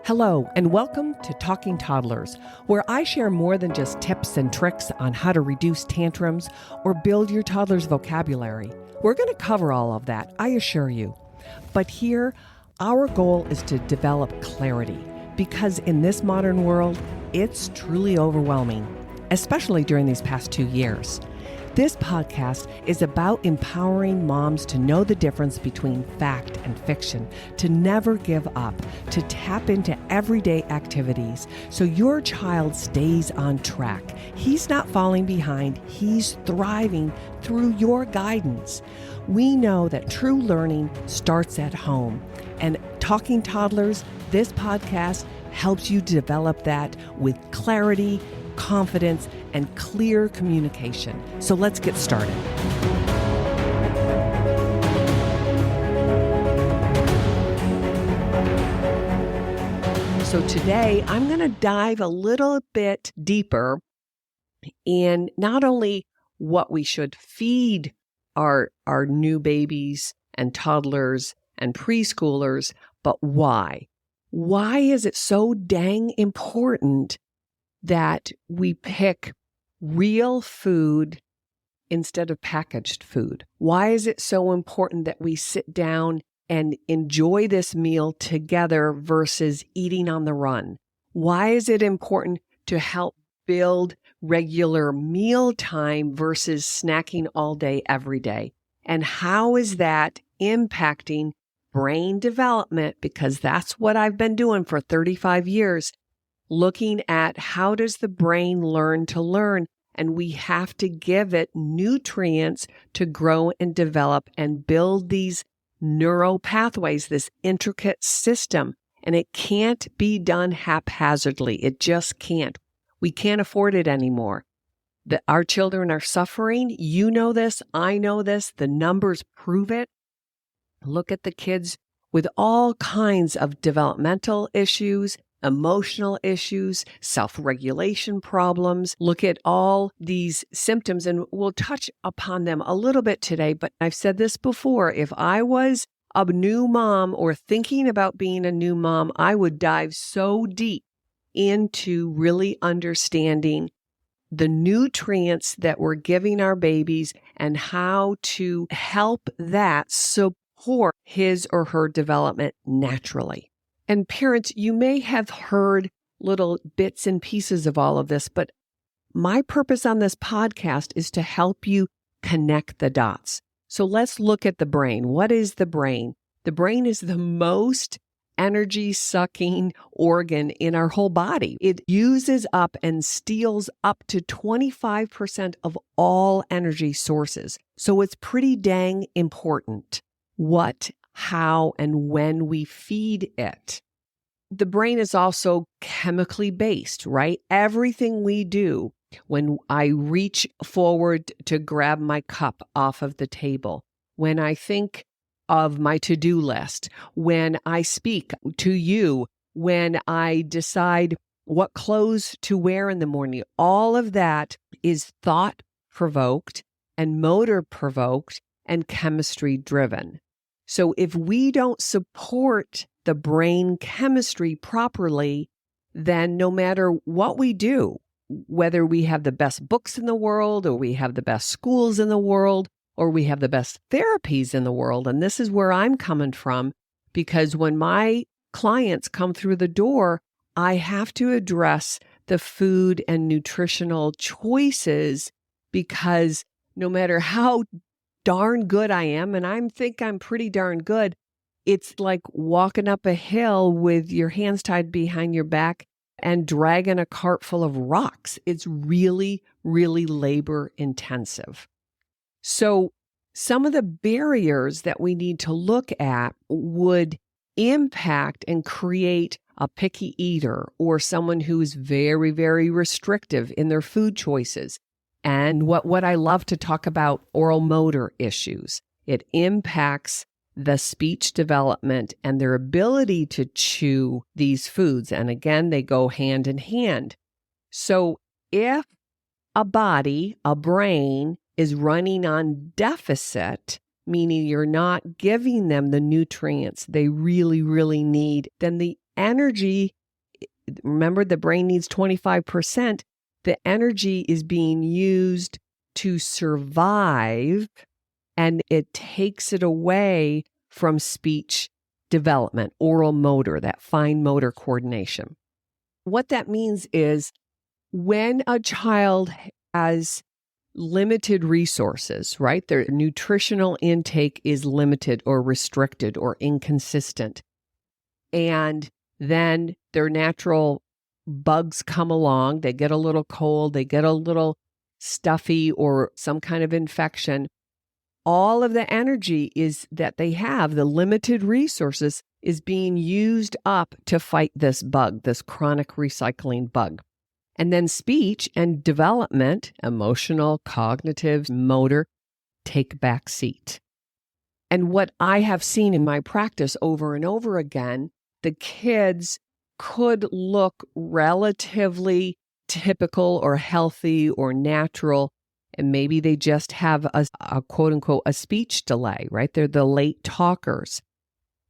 Hello, and welcome to Talking Toddlers, where I share more than just tips and tricks on how to reduce tantrums or build your toddler's vocabulary. We're going to cover all of that, I assure you. But here, our goal is to develop clarity, because in this modern world, it's truly overwhelming, especially during these past 2 years. This podcast is about empowering moms to know the difference between fact and fiction, to never give up, to tap into everyday activities so your child stays on track. He's not falling behind, he's thriving through your guidance. We know that true learning starts at home, and Talking Toddlers, this podcast helps you develop that with clarity, confidence, and clear communication. So let's get started. So today I'm going to dive a little bit deeper in not only what we should feed our new babies and toddlers and preschoolers, but why. Why is it so dang important that we pick real food instead of packaged food? Why is it so important that we sit down and enjoy this meal together versus eating on the run? Why is it important to help build regular meal time versus snacking all day, every day? And how is that impacting brain development? Because that's what I've been doing for 35 years. Looking at how does the brain learn to learn, and we have to give it nutrients to grow and develop and build these neural pathways, this intricate system, and it can't be done haphazardly. It just can't. We can't afford it anymore. Our children are suffering. You know this. I know this. The numbers prove it. Look at the kids with all kinds of developmental issues, emotional issues, self-regulation problems. Look at all these symptoms, and we'll touch upon them a little bit today. But I've said this before, if I was a new mom or thinking about being a new mom, I would dive so deep into really understanding the nutrients that we're giving our babies and how to help that support his or her development naturally. And parents, you may have heard little bits and pieces of all of this, but my purpose on this podcast is to help you connect the dots. So let's look at the brain. What is the brain? The brain is the most energy-sucking organ in our whole body. It uses up and steals up to 25% of all energy sources. So it's pretty dang important what, how, and when we feed it. The brain is also chemically based, right? Everything we do, when I reach forward to grab my cup off of the table, when I think of my to-do list, when I speak to you, when I decide what clothes to wear in the morning, all of that is thought-provoked and motor-provoked and chemistry-driven. So if we don't support the brain chemistry properly, then no matter what we do, whether we have the best books in the world, or we have the best schools in the world, or we have the best therapies in the world, and this is where I'm coming from, because when my clients come through the door, I have to address the food and nutritional choices, because no matter how darn good I am, and I think I'm pretty darn good, it's like walking up a hill with your hands tied behind your back and dragging a cart full of rocks. It's really, really labor intensive. So some of the barriers that we need to look at would impact and create a picky eater or someone who is very, very restrictive in their food choices. And what I love to talk about, oral motor issues. It impacts the speech development and their ability to chew these foods. And again, they go hand in hand. So if a body, a brain, is running on deficit, meaning you're not giving them the nutrients they really, really need, then the energy, remember the brain needs 25%, the energy is being used to survive, and it takes it away from speech development, oral motor, that fine motor coordination. What that means is when a child has limited resources, right? Their nutritional intake is limited or restricted or inconsistent. And then their natural bugs come along, they get a little cold, they get a little stuffy or some kind of infection. All of the energy is that they have, the limited resources, is being used up to fight this bug, this chronic recycling bug. And then speech and development, emotional, cognitive, motor, take back seat. And what I have seen in my practice over and over again, the kids could look relatively typical or healthy or natural, and maybe they just have a quote unquote, a speech delay, right? They're the late talkers.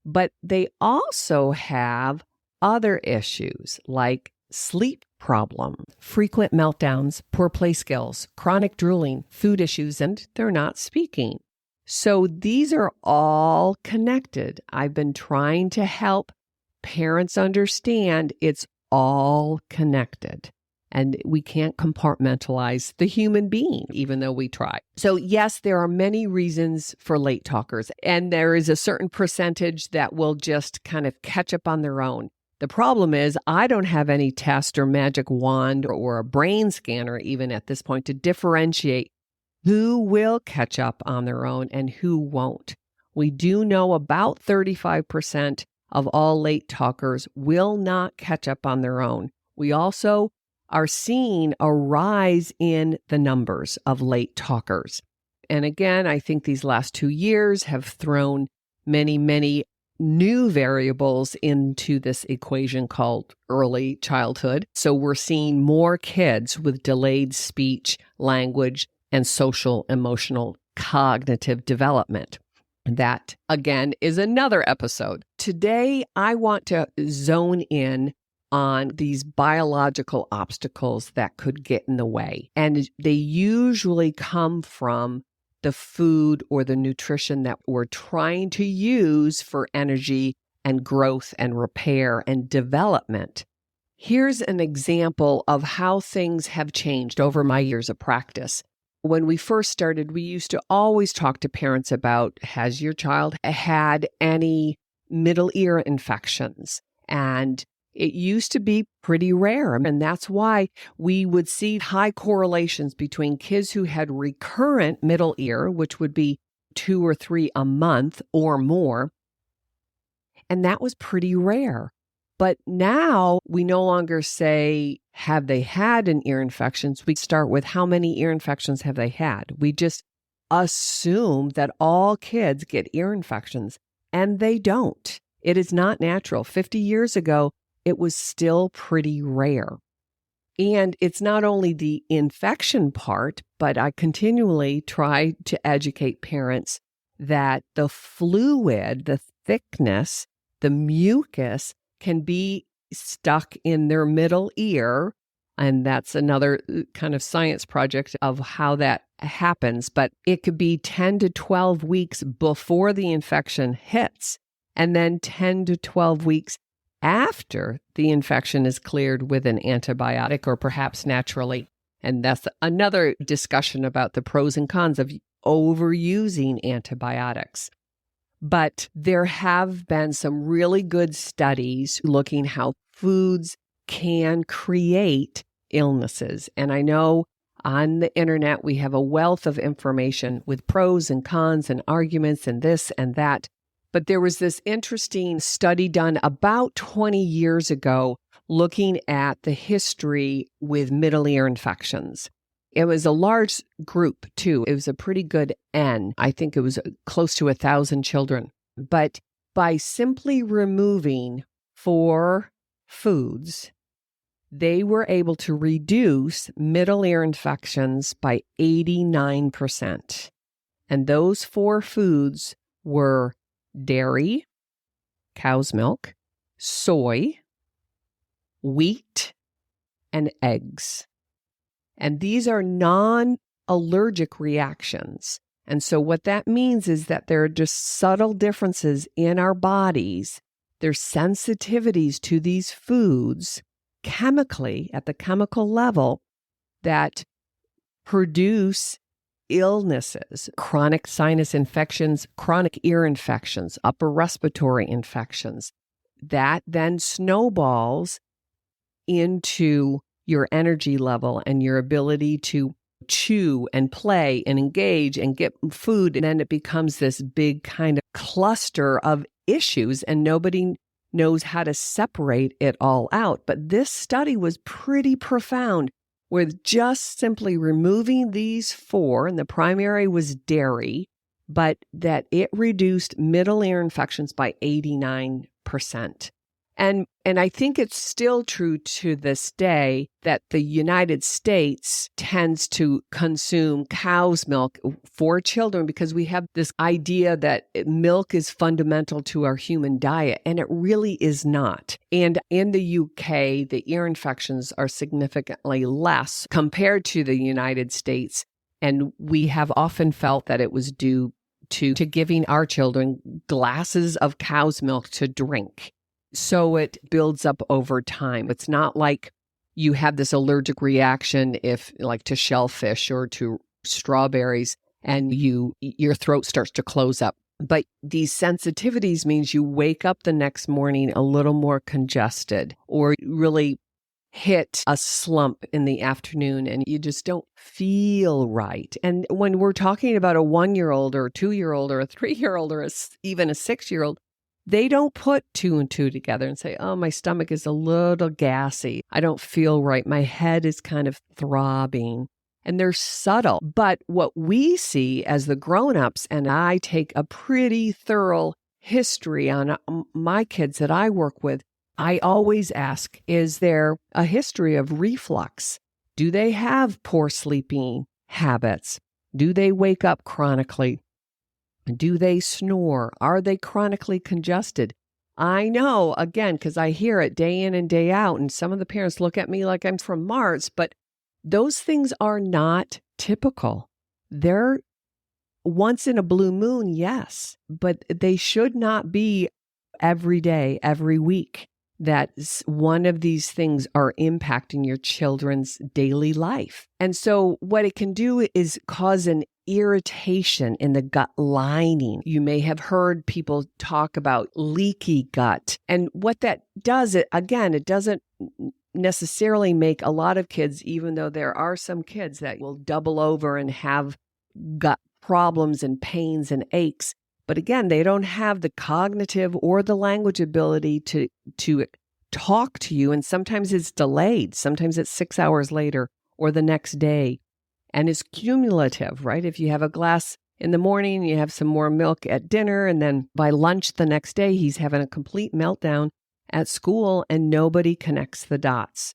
But they also have other issues like sleep problem, frequent meltdowns, poor play skills, chronic drooling, food issues, and they're not speaking. So these are all connected. I've been trying to help parents understand it's all connected. And we can't compartmentalize the human being, even though we try. So yes, there are many reasons for late talkers, and there is a certain percentage that will just kind of catch up on their own. The problem is I don't have any test or magic wand or a brain scanner even at this point to differentiate who will catch up on their own and who won't. We do know about 35% of all late talkers will not catch up on their own. We also are seeing a rise in the numbers of late talkers. And again, I think these last 2 years have thrown many new variables into this equation called early childhood. So we're seeing more kids with delayed speech, language, and social, emotional, cognitive development. That, again, is another episode. Today, I want to zone in on these biological obstacles that could get in the way. And they usually come from the food or the nutrition that we're trying to use for energy and growth and repair and development. Here's an example of how things have changed over my years of practice. When we first started, we used to always talk to parents about, has your child had any middle ear infections? And it used to be pretty rare, and that's why we would see high correlations between kids who had recurrent middle ear, which would be 2 or 3 a month or more, and that was pretty rare. But now we no longer say, have they had an ear infection? We start with how many ear infections have they had? We just assume that all kids get ear infections, and they don't. It is not natural. 50 years ago, it was still pretty rare. And it's not only the infection part, but I continually try to educate parents that the fluid, the thickness, the mucus can be stuck in their middle ear. And that's another kind of science project of how that happens. But it could be 10 to 12 weeks before the infection hits, and then 10 to 12 weeks after the infection is cleared with an antibiotic or perhaps naturally. And that's another discussion about the pros and cons of overusing antibiotics. But there have been some really good studies looking how foods can create illnesses. And I know on the internet we have a wealth of information with pros and cons and arguments and this and that. But there was this interesting study done about 20 years ago looking at the history with middle ear infections. It was a large group, too. It was a pretty good N. I think it was close to 1,000 children. But by simply removing 4 foods, they were able to reduce middle ear infections by 89%. And those 4 foods were dairy, cow's milk, soy, wheat, and eggs. And these are non-allergic reactions. And so what that means is that there are just subtle differences in our bodies. There's sensitivities to these foods chemically at the chemical level that produce illnesses, chronic sinus infections, chronic ear infections, upper respiratory infections. That then snowballs into your energy level and your ability to chew and play and engage and get food. And then it becomes this big kind of cluster of issues, and nobody knows how to separate it all out. But this study was pretty profound with just simply removing these four, and the primary was dairy, but that it reduced middle ear infections by 89%. And I think it's still true to this day that the United States tends to consume cow's milk for children because we have this idea that milk is fundamental to our human diet, and it really is not. And in the UK, the ear infections are significantly less compared to the United States, and we have often felt that it was due to giving our children glasses of cow's milk to drink. So it builds up over time. It's not like you have this allergic reaction to shellfish or to strawberries and your throat starts to close up. But these sensitivities means you wake up the next morning a little more congested or really hit a slump in the afternoon and you just don't feel right. And when we're talking about a 1-year-old or a 2-year-old or a 3-year-old or even a 6-year-old, they don't put 2 and 2 together and say, oh, my stomach is a little gassy. I don't feel right. My head is kind of throbbing. And they're subtle. But what we see as the grown-ups, and I take a pretty thorough history on my kids that I work with, I always ask, is there a history of reflux? Do they have poor sleeping habits? Do they wake up chronically? Do they snore? Are they chronically congested? I know, again, because I hear it day in and day out, and some of the parents look at me like I'm from Mars, but those things are not typical. They're once in a blue moon, yes, but they should not be every day, every week, that one of these things are impacting your children's daily life. And so what it can do is cause an irritation in the gut lining. You may have heard people talk about leaky gut. And what that does, it doesn't necessarily make a lot of kids, even though there are some kids that will double over and have gut problems and pains and aches. But again, they don't have the cognitive or the language ability to talk to you. And sometimes it's delayed. Sometimes it's 6 hours later or the next day. And it's cumulative, right? If you have a glass in the morning, you have some more milk at dinner, and then by lunch the next day, he's having a complete meltdown at school and nobody connects the dots.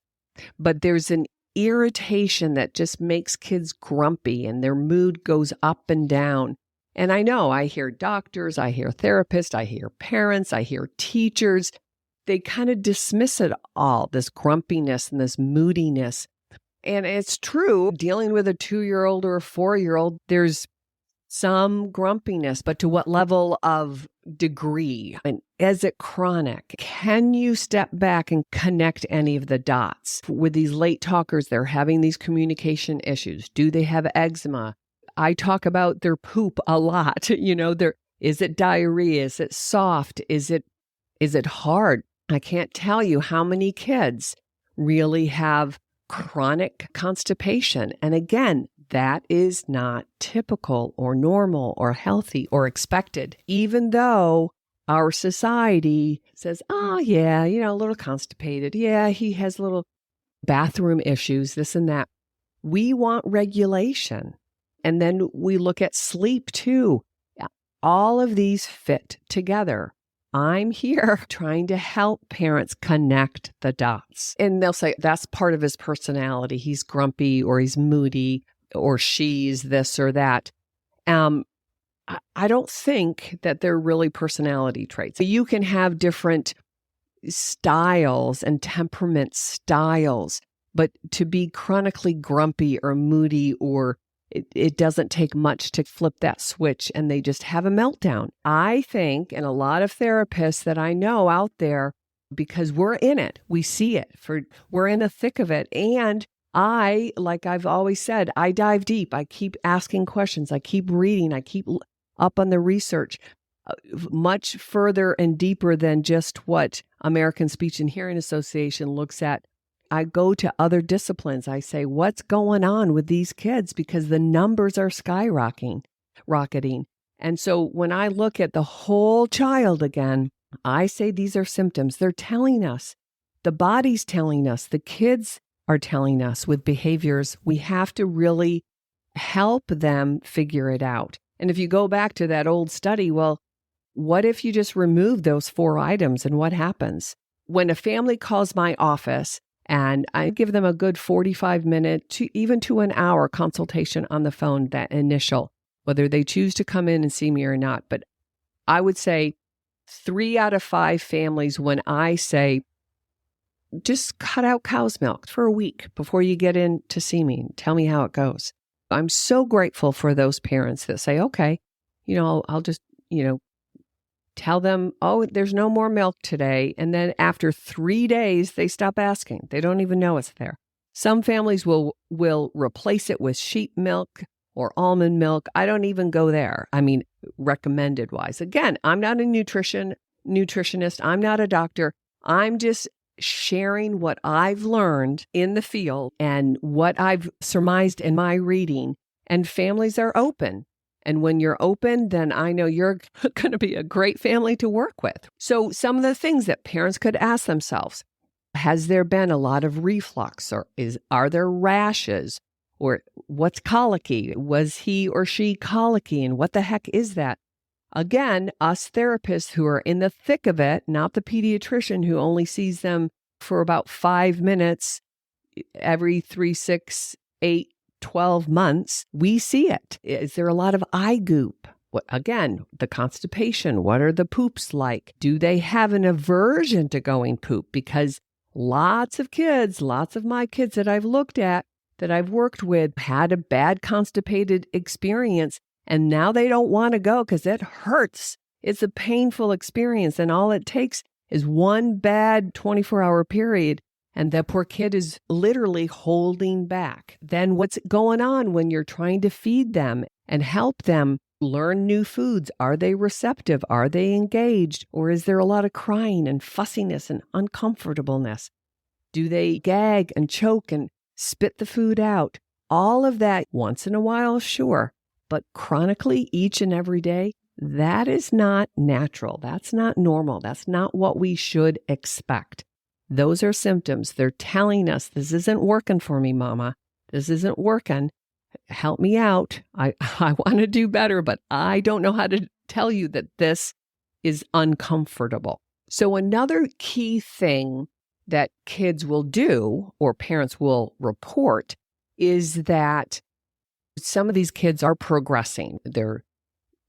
But there's an irritation that just makes kids grumpy and their mood goes up and down. And I know I hear doctors, I hear therapists, I hear parents, I hear teachers. They kind of dismiss it all, this grumpiness and this moodiness. And it's true, dealing with a 2-year-old or a 4-year-old, there's some grumpiness, but to what level of degree? And is it chronic? Can you step back and connect any of the dots? With these late talkers, they're having these communication issues. Do they have eczema? I talk about their poop a lot. Is it diarrhea? Is it soft? Is it hard? I can't tell you how many kids really have chronic constipation. And again, that is not typical or normal or healthy or expected, even though our society says, oh yeah, a little constipated. Yeah, he has little bathroom issues, this and that. We want regulation. And then we look at sleep too. All of these fit together. I'm here trying to help parents connect the dots. And they'll say, that's part of his personality. He's grumpy or he's moody or she's this or that. I don't think that they're really personality traits. You can have different styles and temperament styles, but to be chronically grumpy or moody, or it doesn't take much to flip that switch and they just have a meltdown. I think, and a lot of therapists that I know out there, because we're in it, we see it, we're in the thick of it. And like I've always said, I dive deep. I keep asking questions. I keep reading. I keep up on the research, much further and deeper than just what American Speech and Hearing Association looks at. I go to other disciplines. I say, what's going on with these kids? Because the numbers are rocketing. And so when I look at the whole child again, I say these are symptoms. They're telling us. The body's telling us. The kids are telling us with behaviors. We have to really help them figure it out. And if you go back to that old study, well, what if you just remove those 4 items and what happens? When a family calls my office, and I give them a good 45-minute to even to an hour consultation on the phone, that initial, whether they choose to come in and see me or not. But I would say 3 out of 5 families, when I say, just cut out cow's milk for a week before you get in to see me and tell me how it goes. I'm so grateful for those parents that say, okay, I'll just, tell them, oh, there's no more milk today. And then after 3 days, they stop asking. They don't even know it's there. Some families will replace it with sheep milk or almond milk. I don't even go there. I mean, recommended wise. Again, I'm not a nutritionist. I'm not a doctor. I'm just sharing what I've learned in the field and what I've surmised in my reading. And families are open. And when you're open, then I know you're going to be a great family to work with. So some of the things that parents could ask themselves, has there been a lot of reflux, or are there rashes, or what's colicky? Was he or she colicky, and what the heck is that? Again, us therapists who are in the thick of it, not the pediatrician who only sees them for about 5 minutes every 3, 6, 8, 12 months, we see it. Is there a lot of eye goop? Again, the constipation, what are the poops like? Do they have an aversion to going poop? Because lots of my kids that I've looked at, that I've worked with, had a bad constipated experience, and now they don't want to go because it hurts. It's a painful experience, and all it takes is one bad 24-hour period, and the poor kid is literally holding back. Then what's going on when you're trying to feed them and help them learn new foods? Are they receptive? Are they engaged? Or is there a lot of crying and fussiness and uncomfortableness? Do they gag and choke and spit the food out? All of that, once in a while, sure. But chronically, each and every day, that is not natural. That's not normal. That's not what we should expect. Those are symptoms. They're telling us, this isn't working for me, Mama. This isn't working. Help me out. I want to do better, but I don't know how to tell you that this is uncomfortable. So another key thing that kids will do, or parents will report, is that some of these kids are progressing. They're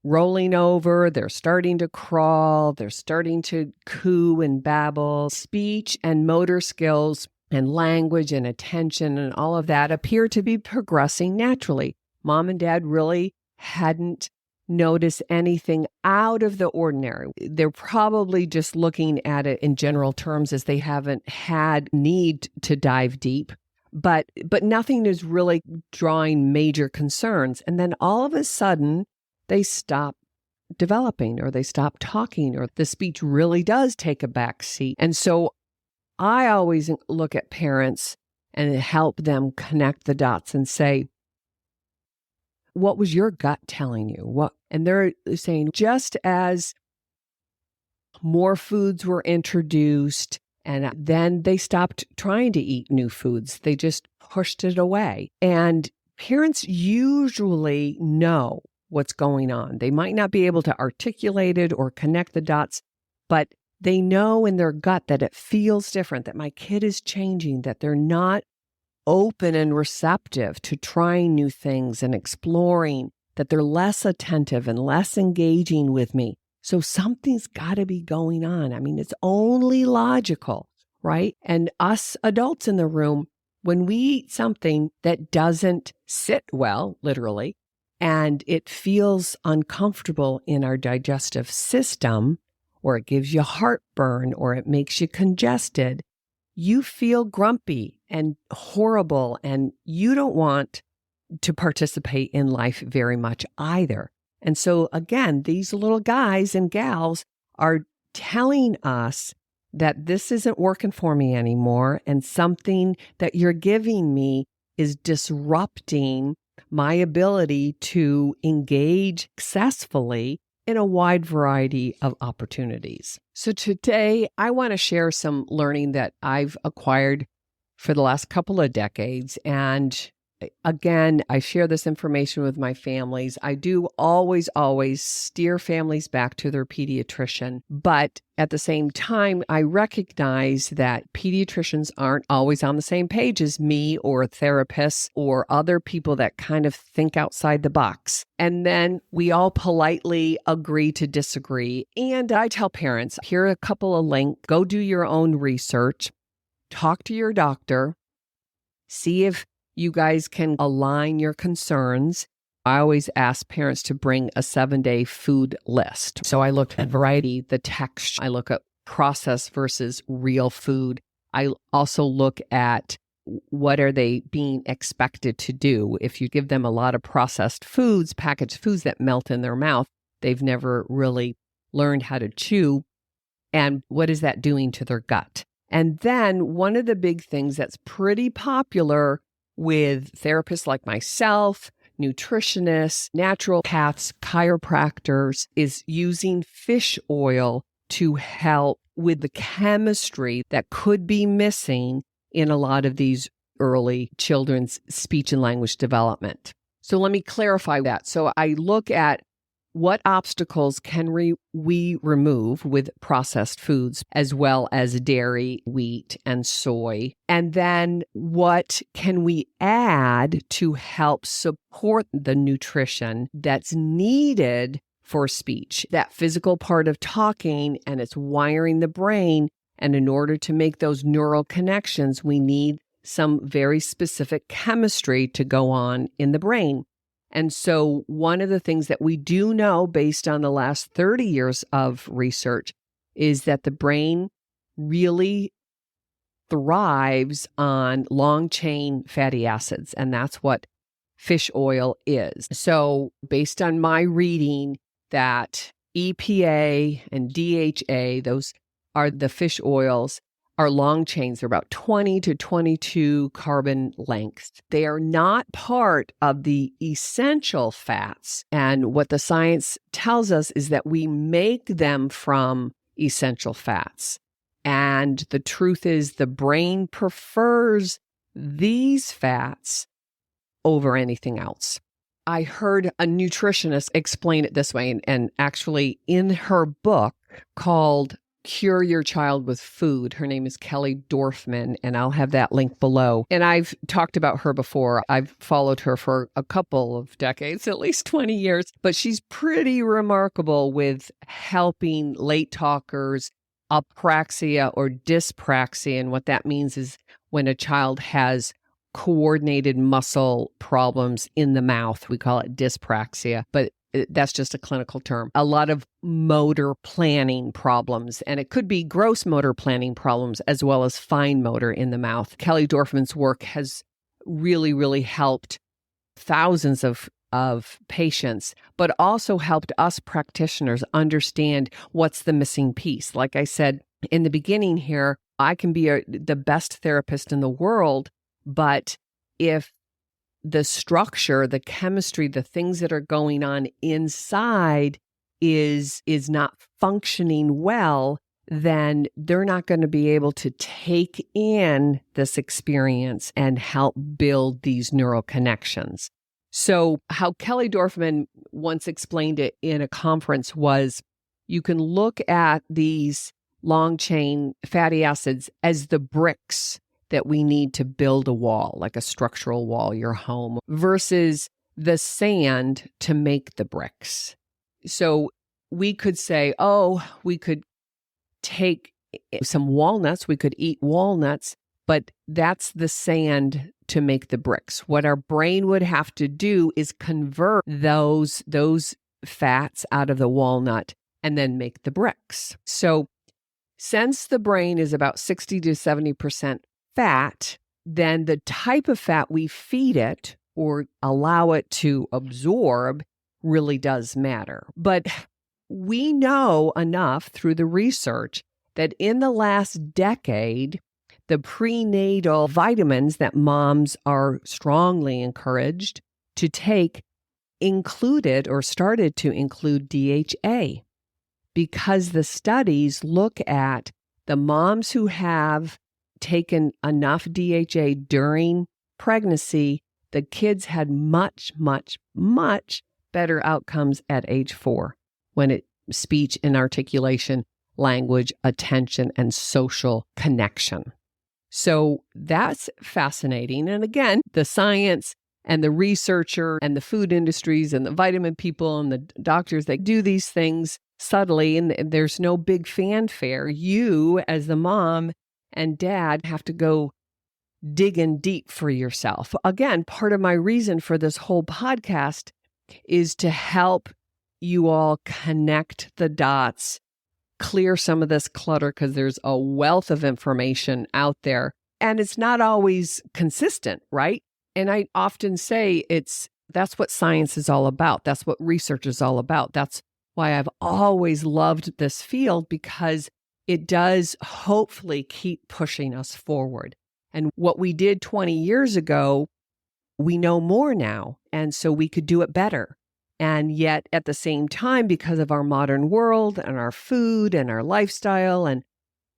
rolling over, they're starting to crawl, they're starting to coo and babble. Speech and motor skills and language and attention and all of that appear to be progressing naturally. Mom and Dad really hadn't noticed anything out of the ordinary. They're probably just looking at it in general terms, as they haven't had need to dive deep. But nothing is really drawing major concerns. And then all of a sudden, they stop developing, or they stop talking, or the speech really does take a back seat. And so I always look at parents and help them connect the dots and say, what was your gut telling you? And they're saying, just as more foods were introduced, and then they stopped trying to eat new foods, they just pushed it away. And parents usually know what's going on. They might not be able to articulate it or connect the dots, but they know in their gut that it feels different, that my kid is changing, that they're not open and receptive to trying new things and exploring, that they're less attentive and less engaging with me. So something's got to be going on. I mean, it's only logical, right? And us adults in the room, when we eat something that doesn't sit well, literally, and it feels uncomfortable in our digestive system, or it gives you heartburn, or it makes you congested, you feel grumpy and horrible, and you don't want to participate in life very much either. And so again, these little guys and gals are telling us that this isn't working for me anymore, and something that you're giving me is disrupting my ability to engage successfully in a wide variety of opportunities. So today, I want to share some learning that I've acquired for the last couple of decades. And again, I share this information with my families. I do always steer families back to their pediatrician. But at the same time, I recognize that pediatricians aren't always on the same page as me or therapists or other people that kind of think outside the box. And then we all politely agree to disagree. And I tell parents, here are a couple of links. Go do your own research. Talk to your doctor. See if you guys can align your concerns. I always ask parents to bring a 7-day food list. So I look at variety, the texture. I look at processed versus real food. I also look at what are they being expected to do. If you give them a lot of processed foods, packaged foods that melt in their mouth, they've never really learned how to chew. And what is that doing to their gut? And then one of the big things that's pretty popular with therapists like myself, nutritionists, naturopaths, chiropractors, is using fish oil to help with the chemistry that could be missing in a lot of these early children's speech and language development. So let me clarify that. So I look at what obstacles can we remove with processed foods, as well as dairy, wheat, and soy? And then what can we add to help support the nutrition that's needed for speech? That physical part of talking, and it's wiring the brain. And in order to make those neural connections, we need some very specific chemistry to go on in the brain. And so one of the things that we do know based on the last 30 years of research is that the brain really thrives on long-chain fatty acids, and that's what fish oil is. So based on my reading, that EPA and DHA, those are the fish oils, are long chains. They're about 20 to 22 carbon lengths. They are not part of the essential fats. And what the science tells us is that we make them from essential fats. And the truth is the brain prefers these fats over anything else. I heard a nutritionist explain it this way, and actually in her book called Cure Your Child with Food. Her name is Kelly Dorfman, and I'll have that link below. And I've talked about her before. I've followed her for a couple of decades, at least 20 years, but she's pretty remarkable with helping late talkers, apraxia or dyspraxia. And what that means is when a child has coordinated muscle problems in the mouth, we call it dyspraxia, but that's just a clinical term. A lot of motor planning problems, and it could be gross motor planning problems as well as fine motor in the mouth. Kelly Dorfman's work has really helped thousands of patients, but also helped us practitioners understand what's the missing piece. Like I said in the beginning here, I can be the best therapist in the world, but if the structure, the chemistry, the things that are going on inside is not functioning well, then they're not going to be able to take in this experience and help build these neural connections. So how Kelly Dorfman once explained it in a conference was you can look at these long chain fatty acids as the bricks that we need to build a wall, like a structural wall, your home, versus the sand to make the bricks. So we could say, oh, we could take some walnuts, we could eat walnuts, but that's the sand to make the bricks. What our brain would have to do is convert those fats out of the walnut and then make the bricks. So since the brain is about 60 to 70% fat, then the type of fat we feed it or allow it to absorb really does matter. But we know enough through the research that in the last decade, the prenatal vitamins that moms are strongly encouraged to take included or started to include DHA, because the studies look at the moms who have taken enough DHA during pregnancy, the kids had much, much, much better outcomes at age 4 when it speech and articulation, language, attention, and social connection. So that's fascinating. And again, the science and the researcher and the food industries and the vitamin people and the doctors, they do these things subtly and there's no big fanfare. You as the mom and dad have to go digging deep for yourself. Again, part of my reason for this whole podcast is to help you all connect the dots, clear some of this clutter, because there's a wealth of information out there and it's not always consistent, right? And I often say that's what science is all about. That's what research is all about. That's why I've always loved this field, because it does hopefully keep pushing us forward. And what we did 20 years ago, we know more now. And so we could do it better. And yet at the same time, because of our modern world and our food and our lifestyle and,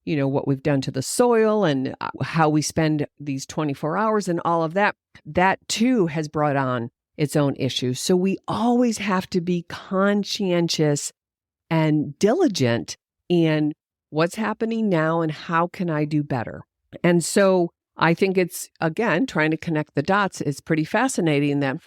what we've done to the soil and how we spend these 24 hours and all of that, that too has brought on its own issues. So we always have to be conscientious and diligent in what's happening now and how can I do better. And so I think it's, again, trying to connect the dots. It's pretty fascinating that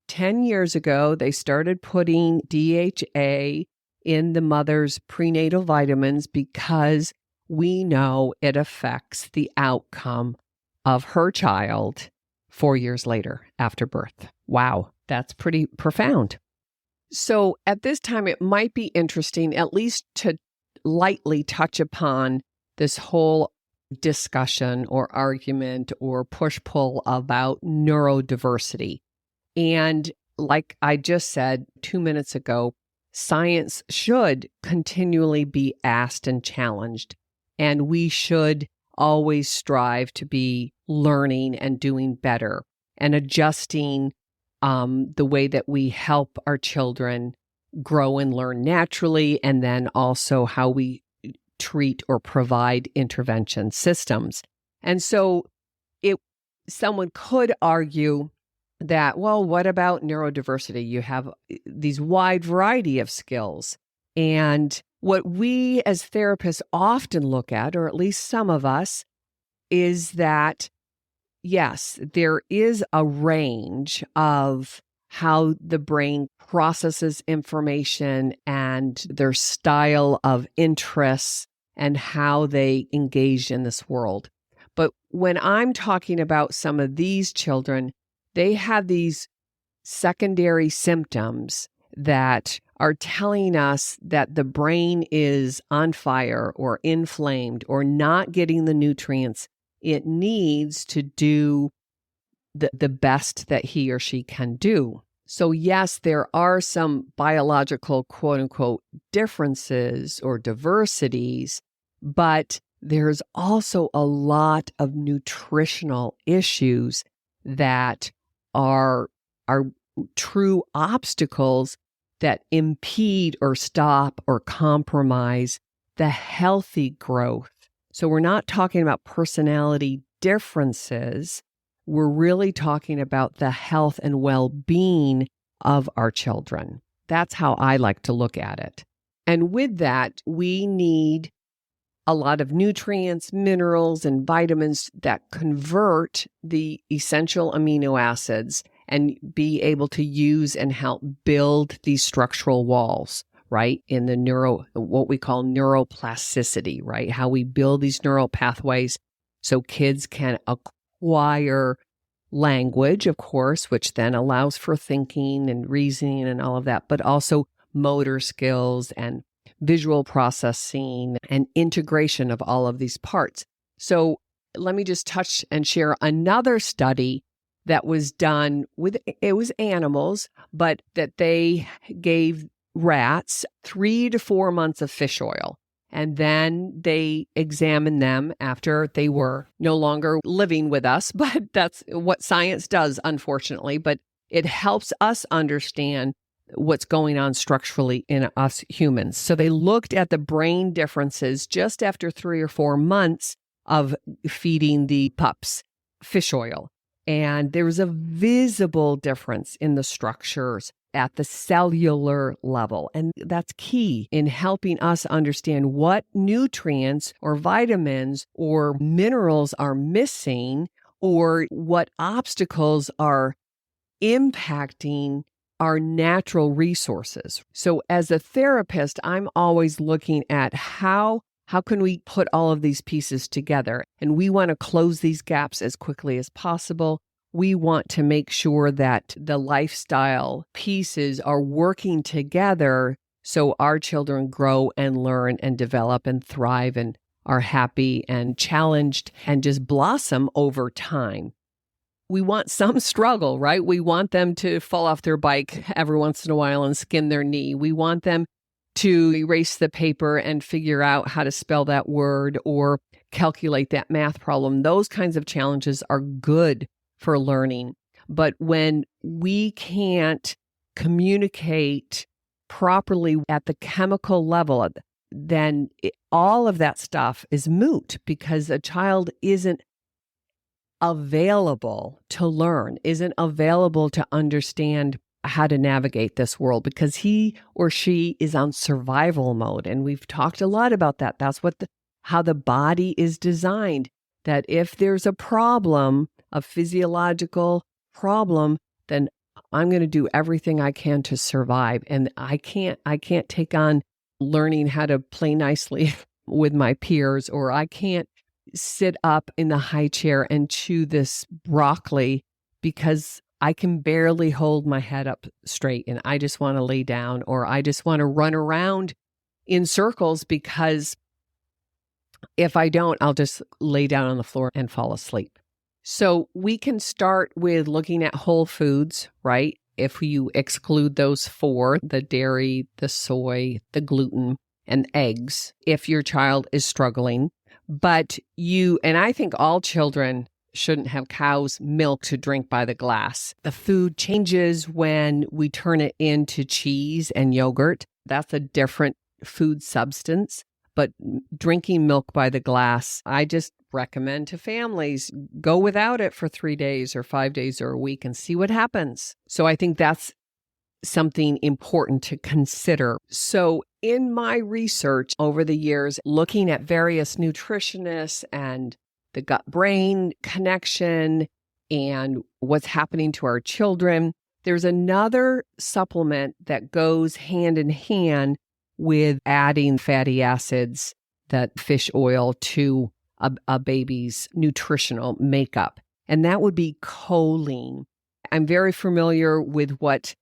10 years ago, they started putting DHA in the mother's prenatal vitamins because we know it affects the outcome of her child 4 years later after birth. Wow, that's pretty profound. So at this time, it might be interesting at least to lightly touch upon this whole discussion or argument or push-pull about neurodiversity. And like I just said 2 minutes ago, science should continually be asked and challenged. And we should always strive to be learning and doing better and adjusting the way that we help our children grow and learn naturally, and then also how we treat or provide intervention systems. And so someone could argue that, well, what about neurodiversity? You have these wide variety of skills. And what we as therapists often look at, or at least some of us, is that, yes, there is a range of how the brain processes information and their style of interests and how they engage in this world. But when I'm talking about some of these children, they have these secondary symptoms that are telling us that the brain is on fire or inflamed or not getting the nutrients it needs to do the best that he or she can do. So yes, there are some biological quote unquote differences or diversities, but there's also a lot of nutritional issues that are true obstacles that impede or stop or compromise the healthy growth. So we're not talking about personality differences. We're really talking about the health and well-being of our children. That's how I like to look at it. And with that, we need a lot of nutrients, minerals, and vitamins that convert the essential amino acids and be able to use and help build these structural walls right? In the what we call neuroplasticity, right? How we build these neural pathways so kids can acquire language, of course, which then allows for thinking and reasoning and all of that, but also motor skills and visual processing and integration of all of these parts. So let me just touch and share another study that was done it was animals, but that they gave rats 3 to 4 months of fish oil. And then they examined them after they were no longer living with us. But that's what science does, unfortunately. But it helps us understand what's going on structurally in us humans. So they looked at the brain differences just after 3 or 4 months of feeding the pups fish oil. And there was a visible difference in the structures at the cellular level. And that's key in helping us understand what nutrients or vitamins or minerals are missing, or what obstacles are impacting our natural resources. So as a therapist, I'm always looking at how can we put all of these pieces together? And we want to close these gaps as quickly as possible. We want to make sure that the lifestyle pieces are working together so our children grow and learn and develop and thrive and are happy and challenged and just blossom over time. We want some struggle, right? We want them to fall off their bike every once in a while and skin their knee. We want them to erase the paper and figure out how to spell that word or calculate that math problem. Those kinds of challenges are good for learning. But when we can't communicate properly at the chemical level, then all of that stuff is moot, because a child isn't available to learn, isn't available to understand how to navigate this world, because he or she is on survival mode. And we've talked a lot about that. That's how the body is designed, that if there's a problem, a physiological problem, then I'm going to do everything I can to survive. And I can't take on learning how to play nicely with my peers, or I can't sit up in the high chair and chew this broccoli because I can barely hold my head up straight and I just want to lay down, or I just want to run around in circles, because if I don't, I'll just lay down on the floor and fall asleep. So we can start with looking at whole foods, right? If you exclude those 4, the dairy, the soy, the gluten, and eggs, if your child is struggling. But and I think all children shouldn't have cow's milk to drink by the glass. The food changes when we turn it into cheese and yogurt. That's a different food substance. But drinking milk by the glass, I just recommend to families, go without it for 3 days or 5 days or a week and see what happens. So I think that's something important to consider. So in my research over the years, looking at various nutritionists and the gut-brain connection and what's happening to our children, there's another supplement that goes hand in hand with adding fatty acids, that fish oil, to a baby's nutritional makeup. And that would be choline. I'm very familiar with what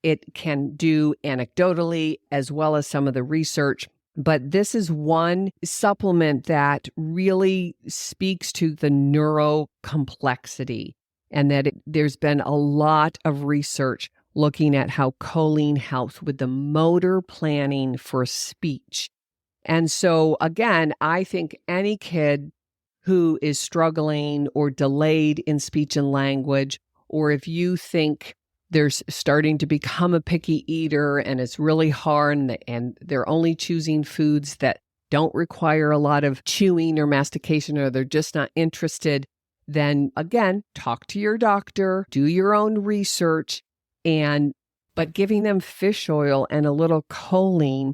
it can do anecdotally, as well as some of the research. But this is one supplement that really speaks to the neurocomplexity, and that there's been a lot of research looking at how choline helps with the motor planning for speech. And so, again, I think any kid who is struggling or delayed in speech and language, or if you think they're starting to become a picky eater and it's really hard and they're only choosing foods that don't require a lot of chewing or mastication, or they're just not interested, then again, talk to your doctor, do your own research, but giving them fish oil and a little choline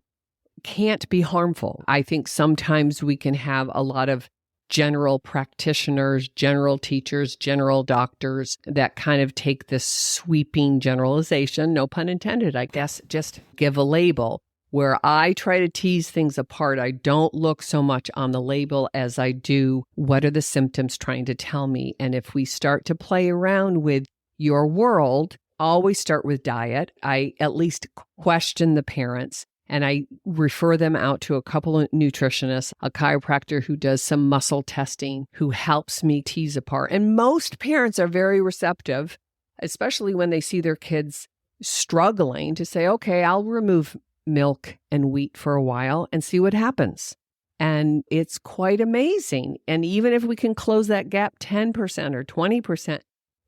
can't be harmful. I think sometimes we can have a lot of general practitioners, general teachers, general doctors that kind of take this sweeping generalization, no pun intended, I guess, just give a label. where I try to tease things apart. I don't look so much on the label as I do what are the symptoms trying to tell me. And if we start to play around with your world, always start with diet. I at least question the parents and I refer them out to a couple of nutritionists, a chiropractor who does some muscle testing, who helps me tease apart. And most parents are very receptive, especially when they see their kids struggling, to say, okay, I'll remove milk and wheat for a while and see what happens. And it's quite amazing. And even if we can close that gap 10% or 20%,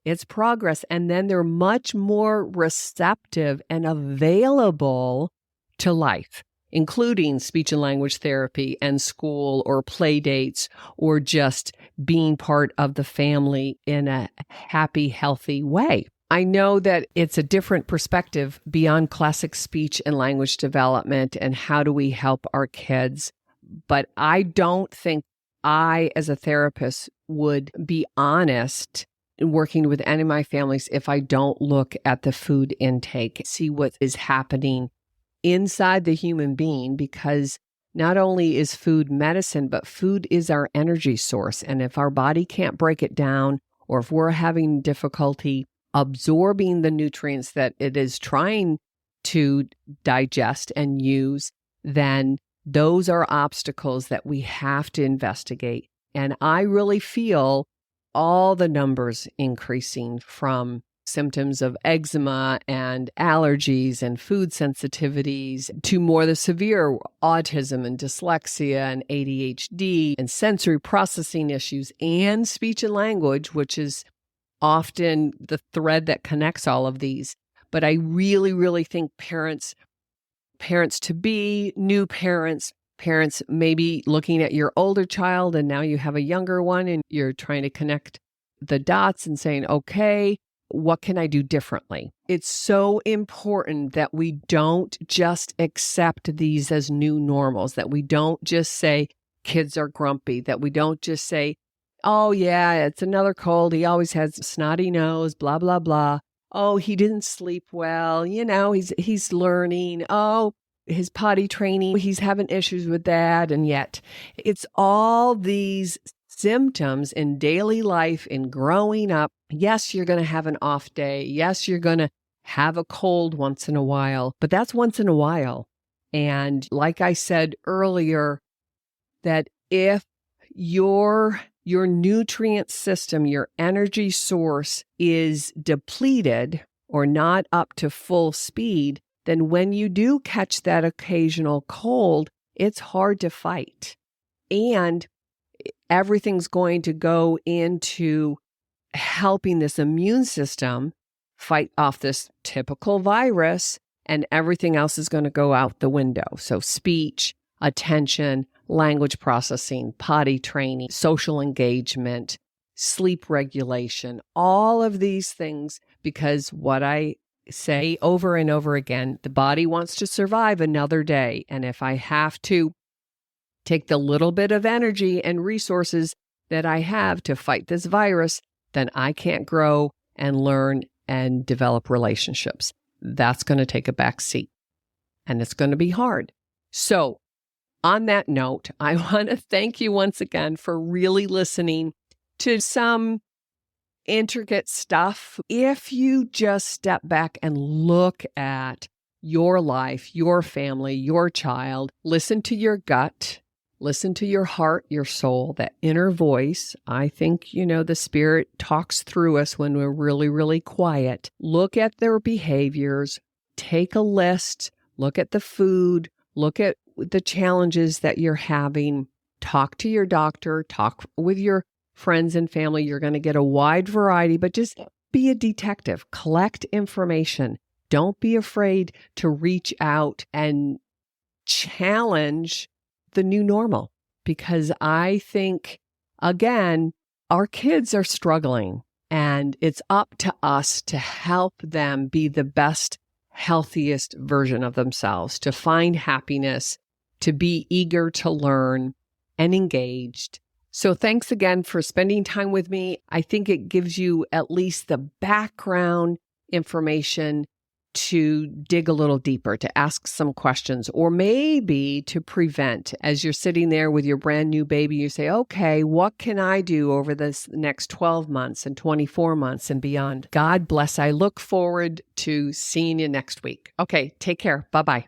it's progress. And then they're much more receptive and available to life, including speech and language therapy and school or play dates or just being part of the family in a happy, healthy way. I know that it's a different perspective beyond classic speech and language development and how do we help our kids. But I don't think I, as a therapist, would be honest in working with any of my families if I don't look at the food intake, see what is happening inside the human being, because not only is food medicine, but food is our energy source. And if our body can't break it down, or if we're having difficulty absorbing the nutrients that it is trying to digest and use, then those are obstacles that we have to investigate. And I really feel all the numbers increasing from symptoms of eczema and allergies and food sensitivities to more the severe autism and dyslexia and ADHD and sensory processing issues and speech and language, which is often the thread that connects all of these. But I really, really think parents to be, new parents maybe looking at your older child and now you have a younger one and you're trying to connect the dots and saying, okay, what can I do differently? It's so important that we don't just accept these as new normals, that we don't just say kids are grumpy, that we don't just say, oh yeah, it's another cold. He always has a snotty nose, blah, blah, blah. Oh, he didn't sleep well. He's learning. Oh, his potty training, he's having issues with that. And yet it's all these symptoms in daily life, in growing up. Yes, you're going to have an off day. Yes, you're going to have a cold once in a while, but that's once in a while. And like I said earlier, that if your nutrient system, your energy source is depleted or not up to full speed, then when you do catch that occasional cold, it's hard to fight. And everything's going to go into helping this immune system fight off this typical virus, and everything else is going to go out the window. So speech, attention, language processing, potty training, social engagement, sleep regulation, all of these things, because what I say over and over again, the body wants to survive another day. And if I have to take the little bit of energy and resources that I have to fight this virus, then I can't grow and learn and develop relationships. That's going to take a back seat, and it's going to be hard. So on that note, I want to thank you once again for really listening to some intricate stuff. If you just step back and look at your life, your family, your child, listen to your gut, listen to your heart, your soul, that inner voice. I think, the spirit talks through us when we're really, really quiet. Look at their behaviors, take a list, look at the food, look at the challenges that you're having, talk to your doctor, talk with your friends and family. You're going to get a wide variety, but just be a detective, collect information. Don't be afraid to reach out and challenge the new normal, because I think, again, our kids are struggling, and it's up to us to help them be the best, healthiest version of themselves, to find happiness, to be eager to learn and engaged. So thanks again for spending time with me. I think it gives you at least the background information to dig a little deeper, to ask some questions, or maybe to prevent. As you're sitting there with your brand new baby, you say, okay, what can I do over this next 12 months and 24 months and beyond? God bless. I look forward to seeing you next week. Okay, take care. Bye-bye.